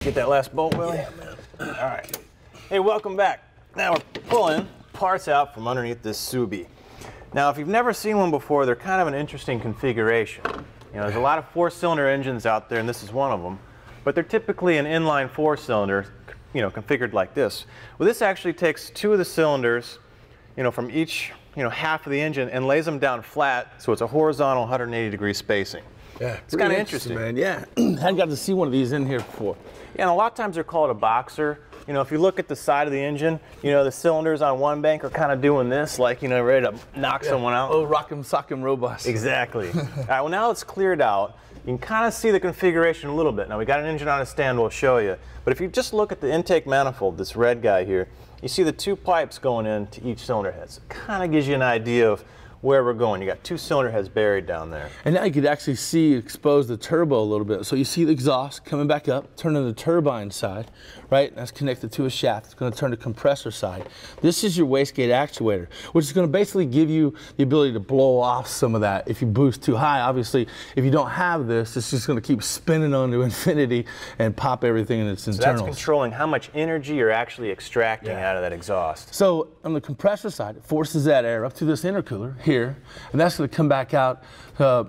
Get that last bolt, Willie? Yeah, man. All right. Hey, welcome back. Now we're pulling parts out from underneath this Subi. Now, if you've never seen one before, they're kind of an interesting configuration. You know, there's a lot of four-cylinder engines out there, and this is one of them. But they're typically an inline four-cylinder, you know, configured like this. Well, this actually takes two of the cylinders, you know, from each, you know, half of the engine and lays them down flat, so it's a horizontal 180-degree spacing. Yeah, it's kind of interesting, man. Yeah, hadn't got to see one of these in here before. Yeah, and a lot of times they're called a boxer. You know, if you look at the side of the engine, you know, the cylinders on one bank are kind of doing this, like, you know, ready to knock someone out. Oh, rock'em sock'em robots. Exactly. All right, well, now it's cleared out. You can kind of see the configuration a little bit. Now, we got an engine on a stand, we'll show you. But if you just look at the intake manifold, this red guy here, you see the two pipes going into each cylinder head. So it kind of gives you an idea of where we're going. You got two cylinder heads buried down there. And now you could actually see, expose the turbo a little bit. So you see the exhaust coming back up, turning the turbine side, right? That's connected to a shaft. It's going to turn the compressor side. This is your wastegate actuator, which is going to basically give you the ability to blow off some of that if you boost too high. Obviously, if you don't have this, it's just going to keep spinning on to infinity and pop everything in its internals. So that's controlling how much energy you're actually extracting out of that exhaust. So on the compressor side, it forces that air up to this intercooler here, and that's going to come back out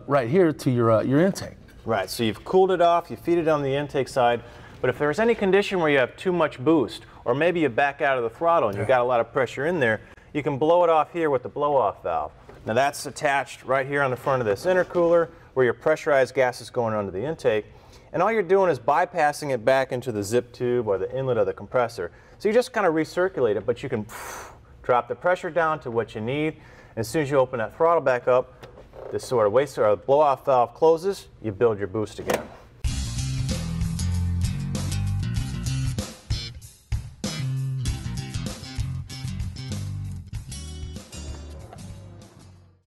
right here to your intake. Right, so you've cooled it off, you feed it on the intake side, but if there's any condition where you have too much boost, or maybe you back out of the throttle and you've got a lot of pressure in there, you can blow it off here with the blow-off valve. Now that's attached right here on the front of this intercooler where your pressurized gas is going onto the intake, and all you're doing is bypassing it back into the zip tube or the inlet of the compressor. So you just kind of recirculate it, but you can drop the pressure down to what you need. And as soon as you open that throttle back up, this sort of blow-off valve closes, you build your boost again.